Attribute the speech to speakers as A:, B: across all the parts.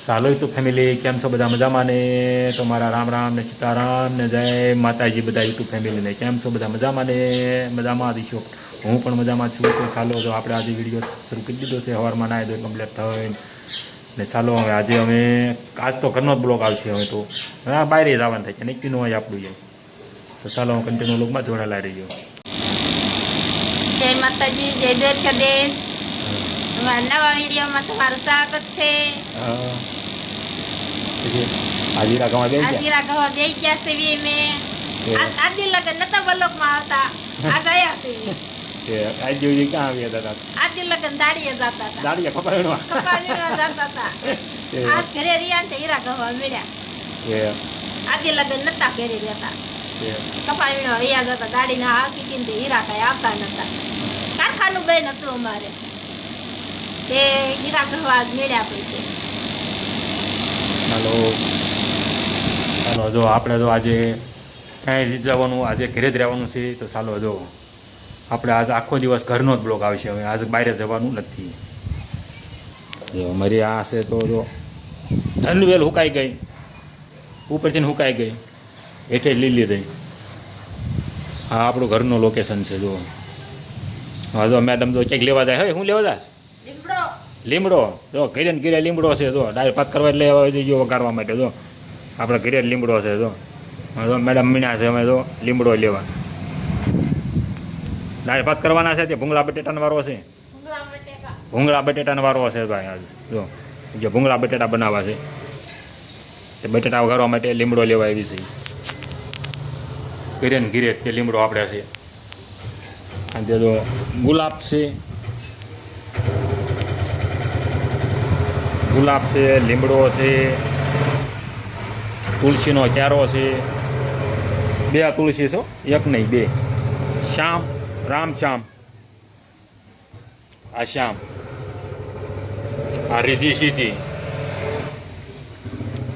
A: ચાલો YouTube family, કેમ છો બધા? મજામાં ને? તમારા રામ રામ ને સીતારામ ને જય માતાજી બધા યુટ્યુબ ફેમિલીને. કેમ છો બધા? મજામાં ને? મજામાં દીશો. હું પણ મજામાં છું. તો ચાલો જો આપણે આજે વિડીયો શરૂ કરી દીધો છે. સવારમાં નાહી ધોઈ કમ્પ્લીટ થઈને ને ચાલો હવે આજે અમે આજ તો ઘરનો જ બ્લોગ આવશે. હવે તો હા બહાર જવાનું થાય છે, નક્કી ન હોય આપણું જાય. તો ચાલો હું કન્ટિન્યુ બ્લોગમાં જોડાયેલા રહીયો.
B: જય માતાજી, જય દ્વારકાધીશ. નવા વિડીયોમાં તમારું સ્વાગત છે.
A: હાજીરા ગવા બે
B: હાજીરા ગવા બે ગયા છે. મેં આદિ લગન નતા બ્લોકમાં આવતા, આજ આયા છે.
A: આજ જોઈ ક્યાં આવ્યા હતા?
B: આદિ લગન દાડીએ જતા હતા.
A: દાડીએ કપાયણવા
B: જતા હતા. આજ ઘરે રિયા ને હીરા ગવા મળ્યા. આદિ લગન નતા ઘરે રહેતા, કપાવીનો રિયા જતા. દાડીના હાકી કિંમતે હીરા કઈ આવતા નતા. કારખાનું બેન હતું અમારે, તે હીરા ગવા મળ્યા પૈસે.
A: હાલો ચાલો જો આપણે તો આજે કાંઈ જવાનું, આજે ઘરે જ રહેવાનું છે. તો ચાલો જો આપણે આજે આખો દિવસ ઘરનો જ બ્લોગ આવશે. હવે આજે બહાર જવાનું નથી. જો અમારી આ છે તો જો અનવેલ હુકાઈ ગઈ, ઉપરથી હુકાઈ ગઈ, હેઠે લીલી થઈ. હા આપણું ઘરનું લોકેશન છે. જો હા જો મેડમ જો ક્યાંક લેવા જાય. હવે હું લેવા જાય? લીમડો. જો ઘરે ને ઘરે લીમડો છે. જો ડાયરેક્ટ ભાત કરવા એટલે હવે જઈ ગયો વગાડવા માટે. જો આપણે ઘરે લીમડો છે. જો જો મેડમ મીના છે. અમે જો લીમડો લેવા ડાયરેક્ટ ભાત કરવાના છે. તે ભૂંગળા બટેટાનો વારો છે. ભૂંગળા બટેટાનો વારો છે ભાઈ આજ. જો ભૂંગળા બટેટા બનાવવા છે. તે બટેટા વઘારવા માટે લીમડો લેવા એવી છે. ઘરે ને ઘરે તે લીમડો આપણે છે. અને તે જો ગુલાબ છે, ગુલાબ છે, લીમડો છે, તુલસીનો ક્યારો છે. બે તુલસી છો, એક નહીં બે. શ્યામ, રામ શ્યામ, આ શ્યામ, આ રીધી સીધી,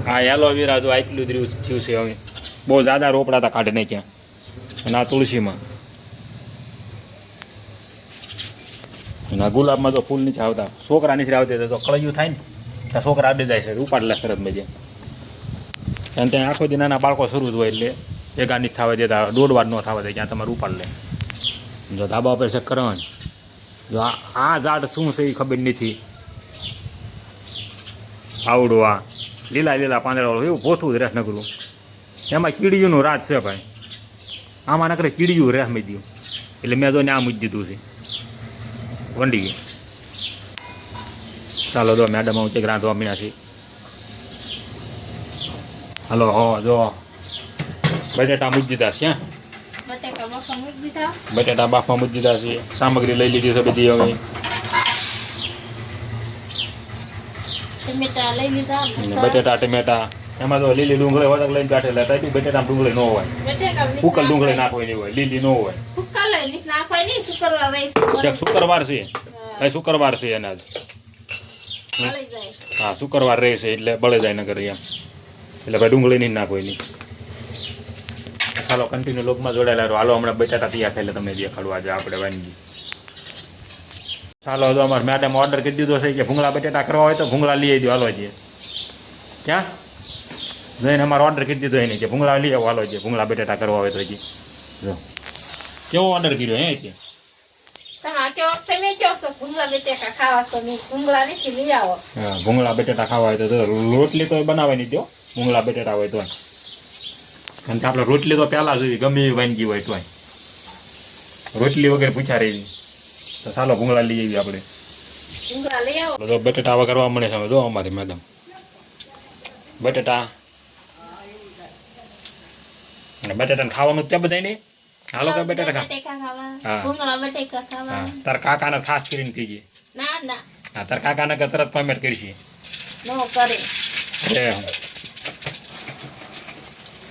A: આ એલોવેરા. જો આટલું જ થયું છે. હવે બહુ જ્યાદા રોપડા હતા, કાઢે નહીં ક્યાં. અને આ તુલસીમાં અને આ ગુલાબમાં તો ફૂલ નથી આવતા. છોકરા નથી આવતા. તો કળિયું થાય ને ત્યાં છોકરા આડે જાય છે. ઉપાડલા તરત મેં અને ત્યાં આખો દી નાના બાળકો શરૂ જ હોય એટલે ભેગા નથી થવા દેતા. દોડવાર ન થવા દે ત્યાં તમારે ઉપાડ લે. જો ધાબા ઉપર છે કરણ. જો આ ઝાડ શું છે એ ખબર નથી. આવડું આ લીલા લીલા પાંદડાવાળું એવું ભોથું જ રેસ નકરું. એમાં કીડીયુંનું રાજ છે ભાઈ. આમાં નકરે કીડીયું રેસ મેં દઉં એટલે મેં જો ને આ મૂકી દીધું છે વંડી. ચાલો જો મેડમ હું ચેક રાંધવા મીના છે. હાલો હો જો બટેટા મૂકી દીધા છે. બટેટા બાફમાં મૂકી દીધા છે. સામગ્રી લઈ લીધી છે બધી. હવે બટેટા ટમેટા એમાં તો લીલી ડુંગળી હોય લઈને કાઢેલા હતા. બટેટા ડુંગળી ન હોય, ઉકલ ડુંગળી નાખવાની હોય, લીલી ન હોય. શુક્રવાર છે, શુક્રવાર છે એના જ. હા શુક્રવાર રહે છે એટલે બળે જાય નગર એમ. એટલે ભાઈ ડુંગળી નહીં નાખવાની. ચાલો કન્ટિન્યુ લોકમાં જોડાયેલા રહો. હાલો હમણાં બટાટા તૈયાર થાય એટલે તમને દેખાડવા આજે આપણે વાનગી. ચાલો તો અમારે મેડમ ઓર્ડર કરી દીધો છે કે ભૂંગળા બટેટા કરવા હોય તો ભૂંગળા લઈ આવી દો. હાલો છે ક્યાં જઈને અમારે ઓર્ડર કરી દીધો એને કે ભૂંગળા લઈ આવો. હાલો છે ભૂંગળા બટેટા કરવા હોય તો હજી જો કેવો ઓર્ડર કર્યો હે કે ભૂંગળા બટેટા ખાવા હોય તો રોટલી તો બનાવવાની દો. ભૂંગળા બટેટા હોય તો અને આપણે રોટલી તો પહેલાં જોઈએ ગમે એવી વાનગી હોય તો રોટલી વગેરે પૂછા રહી. તો ચાલો ભૂંગળા લઈ આવીએ આપણે. તો બટેટા વઘારવા મળે છે. જો અમારી મેડમ બટેટા અને બટેટાને ખાવાનું ત્યાં બધા નહીં. હાલો કે બટેટા હા તાર કાકાને ખાસ કરીને કહીએ. હા તાર કાકાને તરત કોમેન્ટ કરશે.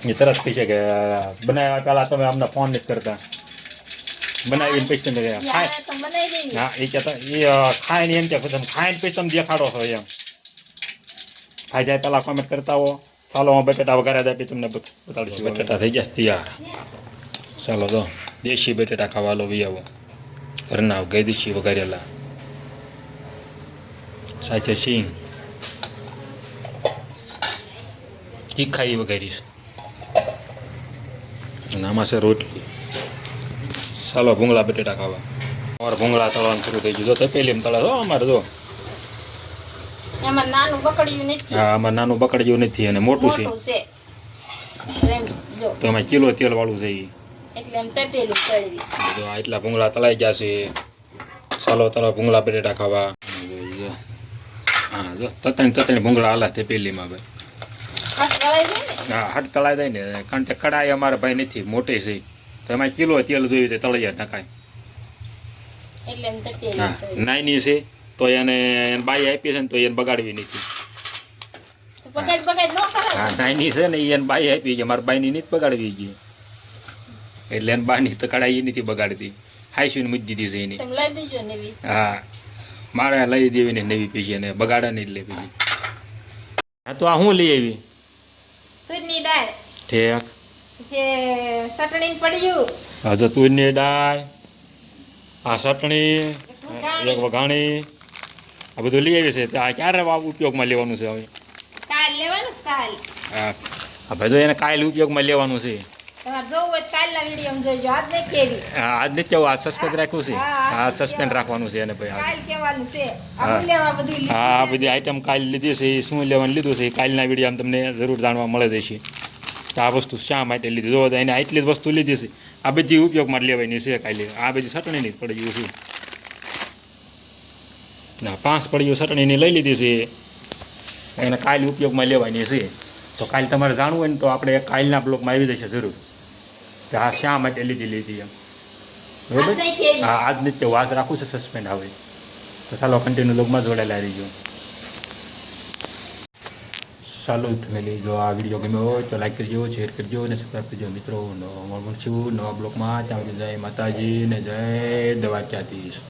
A: એ તરત કહી છે કે બનાવ્યા પહેલા તમે અમને ફોન નથી કરતા. બનાવીને પછી તમે હા એ કહેતા એ ખાઈને એમ કે ખાઈને પછી તમે દેખાડો છો એમ. ખાઈ જાય પહેલાં કોમેન્ટ કરતા હો. ચાલો હું બટેટા વઘાર્યા જાય પછી તમને બતાડીશું. બટેટા થઈ ગયા તૈયાર. ચાલો તો દેશી બટેટા ખાવા લો વી આવો. ઘરના ગઈ દેશી વઘારેલા સાથે સિંગ તીખાઈ વગેરીશ અને આમાં છે રોટલી. ચાલો ભૂંગળા બટેટા ખાવા. અમારે ભૂંગળા તળવાનું શરૂ થઈ ગયું. જો તપેલીમાં તળે હો અમારે. જો
B: એમાં નાનું બકડિયું નથી.
A: હા, આમાં નાનું બકડિયું નથી અને મોટું છે.
B: એમ જો
A: તો એમાં કિલો તેલ વાળું છે ઈ.
B: એટલે એમ તપેલું તળવી.
A: જો આ એટલા ભૂંગળા તળાઈ ગયા છે. ચાલો તળો ભૂંગળા બટેટા ખાવા. હા, જો તતણી ભૂંગળા હાલા તપેલીમાં ભાઈ.
B: હાથ તળાઈ જાય ને.
A: હા, હટ તળાઈ જાય ને. કારણ કે કડાઈ અમારા ભાઈ નથી, મોટી છે. તો એમાં કિલો તેલ જોયું તો તળિયા નખાય.
B: એટલે એમ તપેલું
A: હા,
B: તળવી.
A: નાની છે તો એને બાઈ આપી છે ને તો એને બગાડવી નથી.
B: બગાડ ન કરાય.
A: હા, નાની છે ને એને બાઈ આપી છે. મારા બાઈની નથી બગાડવી ગઈ. એટલે એને બાની તો કડાઈ નથી બગાડતી. હાઈસીને મૂકી દીધી છે એની.
B: તમે લઈ દેજો નવી.
A: હા, મારે લઈ દેવી ને નવી પીછી અને બગાડા નહીં લેવી. હા, તો આ હું લઈ આવી?
B: તુરની દાળ.
A: ઠેક.
B: પછી ચટણી પડ્યું.
A: હજુ તુરની દાળ, આ ચટણી, એક વઘાણી, આ બધું લઈ આવી છે. તો આ ક્યારે ઉપયોગમાં લેવાનું છે હવે?
B: કાલ લેવાનું છે કાલ.
A: હા, ભાઈ જો એને કાલ ઉપયોગમાં લેવાનું છે.
B: તમારે જોવું હોય તો કાલના વિડીયોમાં જોજો. આજ નહીં કેવી.
A: હા, આજ નથી કેવું. આ સસ્પેન્સ રાખ્યું છે.
B: હા,
A: હા, સસ્પેન્સ રાખવાનું છે એને ભાઈ.
B: કાલ કેવાનું છે.
A: હા.
B: આપણે લેવા બધું લીધું
A: હા, આ
B: છે.
A: બધી આઈટમ કાલ લીધી છે. એ શું લેવાનું લીધું છે એ કાલના વિડીયોમાં તમને જરૂર જાણવા મળે જશે. તો આ વસ્તુ શા માટે લીધી? જો એને આટલી જ વસ્તુ લીધી છે. આ બધી ઉપયોગમાં લેવાની છે કાલે. આ બધી ચટણીની જ પડી છે. ના, 5 પડીઓ ચટણીની લઈ લીધી છે. એને કાલે ઉપયોગમાં લેવાની છે. તો કાલે તમારે જાણવું હોય ને તો આપણે કાલના બ્લોગમાં આવી જશે જરૂર કે આ શા માટે લીધી એમ. બરોબર?
B: આજ નહીં કેવી.
A: હા, આજ નથી કેવું. આજ રાખવું છે સસ્પેન્ડ આવે. તો ચાલો કન્ટિન્યુ બ્લોગમાં જોડાયેલા રહીજો. ચાલો ફેમિલી, જો આ વિડીયો ગમ્યો હોય તો લાઈક કરજો, શેર કરજો અને સબસ્ક્રાઈબ કરજો મિત્રો. નવા મળશું નવા બ્લોગમાં. ત્યાં સુધી જય માતાજી ને જય દ્વારકાધીશ.